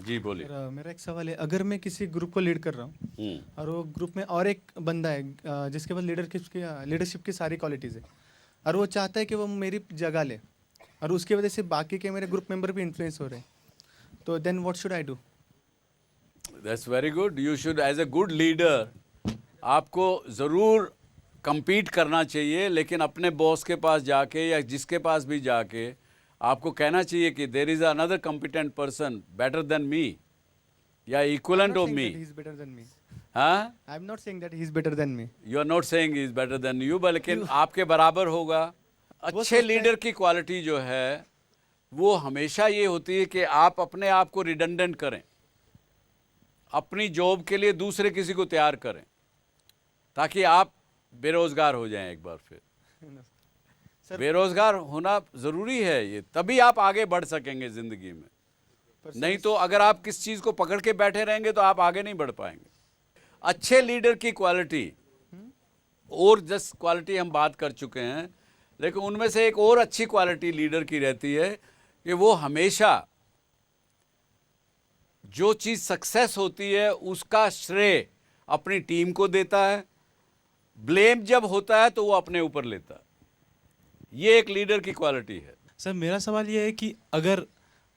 जी बोलिए। मेरा एक सवाल है, अगर मैं किसी ग्रुप को लीड कर रहा हूँ और वो ग्रुप में और एक बंदा है जिसके पास लीडरशिप की सारी क्वालिटीज़ है और वो चाहता है कि वो मेरी जगह ले और उसकी वजह से बाकी के मेरे ग्रुप मेंबर भी इन्फ्लुएंस हो रहे हैं, तो then what should I do? That's very good. You should as a good leader आपको ज़रूर compete करना चाहिए, लेकिन अपने बॉस के पास जाके या जिसके पास भी जाके आपको कहना चाहिए कि there is another competent person better than me या इक्वलेंट ऑफ मी। हाँ, I am not saying that he is better than me. You are not saying is better than you, बल्कि आपके बराबर होगा। अच्छे लीडर की क्वालिटी जो है वो हमेशा ये होती है कि आप अपने आप को रिडंडेंट करें, अपनी जॉब के लिए दूसरे किसी को तैयार करें ताकि आप बेरोजगार हो जाएं एक बार फिर। बेरोजगार होना ज़रूरी है, ये तभी आप आगे बढ़ सकेंगे ज़िंदगी में। नहीं तो अगर आप किस चीज़ को पकड़ के बैठे रहेंगे तो आप आगे नहीं बढ़ पाएंगे। अच्छे लीडर की क्वालिटी और जस्ट क्वालिटी हम बात कर चुके हैं, लेकिन उनमें से एक और अच्छी क्वालिटी लीडर की रहती है कि वो हमेशा जो चीज़ सक्सेस होती है उसका श्रेय अपनी टीम को देता है, ब्लेम जब होता है तो वो अपने ऊपर लेता है। ये एक लीडर की क्वालिटी है। सर मेरा सवाल ये है कि अगर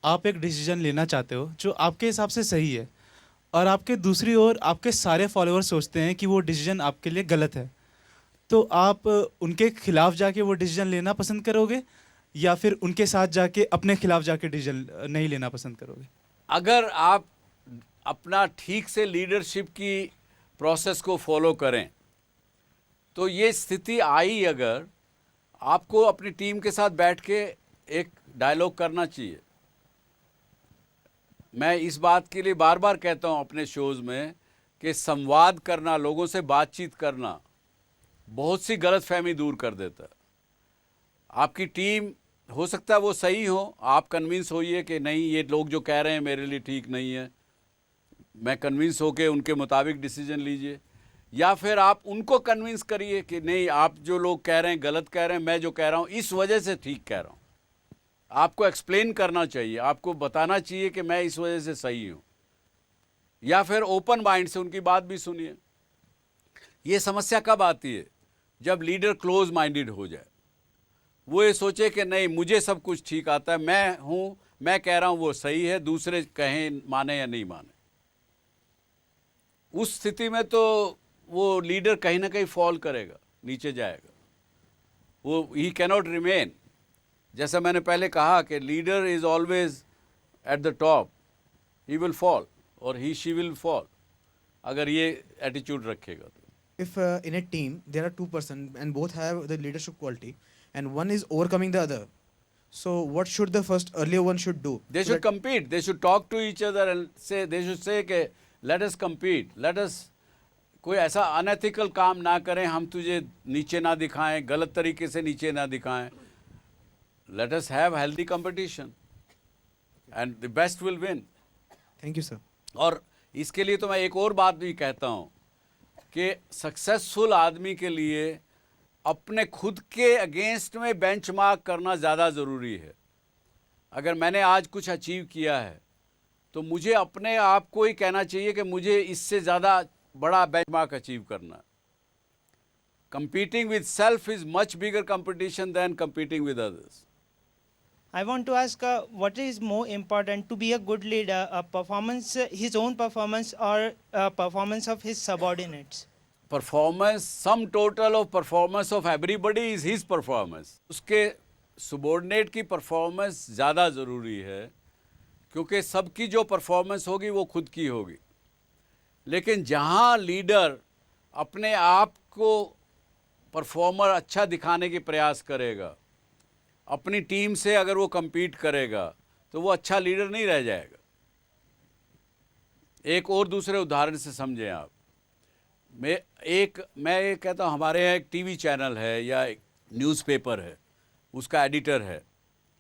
आप एक डिसीजन लेना चाहते हो जो आपके हिसाब से सही है और आपके दूसरी ओर आपके सारे फॉलोअर्स सोचते हैं कि वो डिसीजन आपके लिए गलत है, तो आप उनके खिलाफ जाके वो डिसीजन लेना पसंद करोगे या फिर उनके साथ जाके अपने खिलाफ जाके डिसीजन नहीं लेना पसंद करोगे? अगर आप अपना ठीक से लीडरशिप की प्रोसेस को फॉलो करें तो ये स्थिति आई, अगर आपको अपनी टीम के साथ बैठ के एक डायलॉग करना चाहिए। मैं इस बात के लिए बार बार कहता हूं अपने शोज़ में कि संवाद करना, लोगों से बातचीत करना बहुत सी गलतफहमी दूर कर देता है। आपकी टीम हो सकता है वो सही हो, आप कन्विंस होइए कि नहीं ये लोग जो कह रहे हैं मेरे लिए ठीक नहीं है, मैं कन्विंस होके उनके मुताबिक डिसीजन लीजिए, या फिर आप उनको कन्विंस करिए कि नहीं आप जो लोग कह रहे हैं गलत कह रहे हैं, मैं जो कह रहा हूँ इस वजह से ठीक कह रहा हूँ। आपको एक्सप्लेन करना चाहिए, आपको बताना चाहिए कि मैं इस वजह से सही हूँ, या फिर ओपन माइंड से उनकी बात भी सुनिए। ये समस्या कब आती है? जब लीडर क्लोज माइंडेड हो जाए, वो ये सोचे कि नहीं मुझे सब कुछ ठीक आता है, मैं हूँ, मैं कह रहा हूँ वो सही है, दूसरे कहें माने या नहीं माने। उस स्थिति में तो वो लीडर कहीं ना कहीं फॉल करेगा, नीचे जाएगा, वो ही कैनॉट रिमेन। जैसा मैंने पहले कहा कि leader is always at the top, he will fall और ही शी विल फॉल, अगर ये एटीट्यूड रखेगा तो। If in a team there are two persons and both have the leadership quality and one is overcoming the other, so what should the first earlier one should do? They should compete, they should talk to each other and say, they should say कि let us compete, let us, कोई ऐसा unethical काम ना करें, हम तुझे नीचे ना दिखाएं, गलत तरीके से नीचे ना दिखाएं। Let us have healthy competition and the best will win. Thank you, sir. और इसके लिए तो मैं एक और बात भी कहता हूँ कि सक्सेसफुल आदमी के लिए अपने खुद के अगेंस्ट में बेंचमार्क करना ज़्यादा ज़रूरी है। अगर मैंने आज कुछ अचीव किया है तो मुझे अपने आप को ही कहना चाहिए कि मुझे इससे ज़्यादा बड़ा बेंचमार्क अचीव करना। Competing with self is much bigger competition than competing with others. I want to ask what is more important to be a good leader, a performance, his own performance or performance of his subordinates? Performance, sum total of performance of everybody is his performance. उसके subordinate की performance ज़्यादा ज़रूरी है क्योंकि सबकी जो performance होगी वो खुद की होगी। लेकिन जहाँ लीडर अपने आप को परफॉर्मर अच्छा दिखाने की प्रयास करेगा, अपनी टीम से अगर वो compete करेगा तो वो अच्छा लीडर नहीं रह जाएगा। एक और दूसरे उदाहरण से समझें आप। मैं ये कहता हूँ, हमारे यहाँ एक टीवी चैनल है या एक न्यूज़पेपर है, उसका एडिटर है।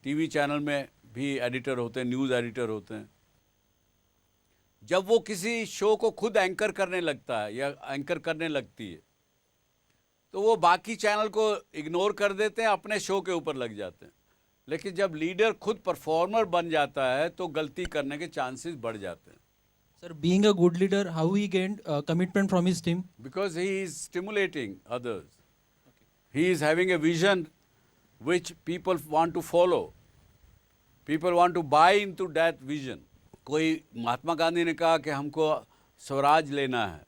टीवी चैनल में भी एडिटर होते हैं, न्यूज़ एडिटर होते हैं। जब वो किसी शो को खुद एंकर करने लगता है या एंकर करने लगती है तो वो बाकी चैनल को इग्नोर कर देते हैं, अपने शो के ऊपर लग जाते हैं। लेकिन जब लीडर खुद परफॉर्मर बन जाता है तो गलती करने के चांसेस बढ़ जाते हैं. Sir, being a good leader, how he gained commitment from his team? Because he is stimulating others. He is having a vision which people want to follow. People want to buy into that vision. कोई महात्मा गांधी ने कहा कि हमको स्वराज लेना है,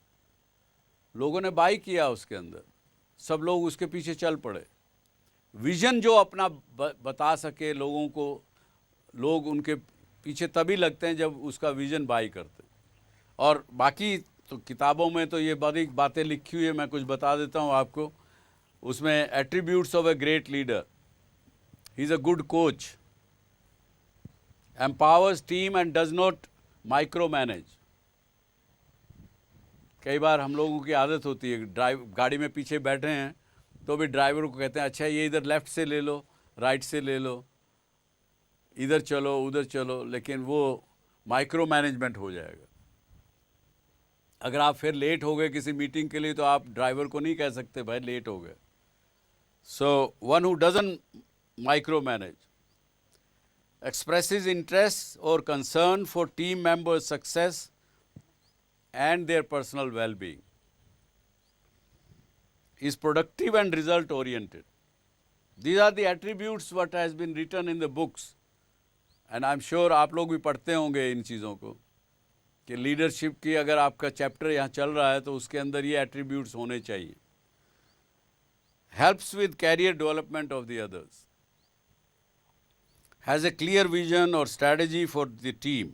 लोगों ने by किया उसके अंदर, सब लोग उसके पीछे चल पड़े. विजन जो अपना बता सके लोगों को, लोग उनके पीछे तभी लगते हैं जब उसका विजन बाई करते. और बाकी तो किताबों में तो ये बड़ी बातें लिखी हुई है, मैं कुछ बता देता हूँ आपको. उसमें attributes of a great leader, he is a good coach, empowers team and does not micro manage. कई बार हम लोगों की आदत होती है, गाड़ी में पीछे बैठे हैं तो भी ड्राइवर को कहते हैं अच्छा ये इधर लेफ़्ट से ले लो, राइट से ले लो, इधर चलो उधर चलो, लेकिन वो माइक्रो मैनेजमेंट हो जाएगा. अगर आप फिर लेट हो गए किसी मीटिंग के लिए तो आप ड्राइवर को नहीं कह सकते भाई लेट हो गए. So one who doesn't micro manage expresses interest or concern for team members' success and their personal well-being, is productive and result oriented. These are the attributes what has been written in the books, and I'm sure आप लोग भी पढ़ते होंगे इन चीज़ों को कि leadership की अगर आपका चैप्टर यहाँ चल रहा है तो उसके अंदर ये एट्रीब्यूट्स होने चाहिए. Helps with career development of the others. Has a clear vision or strategy for the team,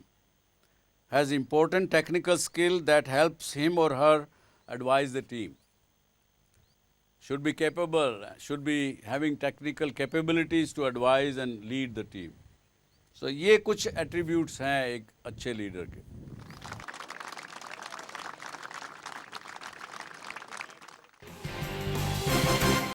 has important technical skill that helps him or her advise the team, should be capable, should be having technical capabilities to advise and lead the team. So ये कुछ attributes हैं एक अच्छे leader के.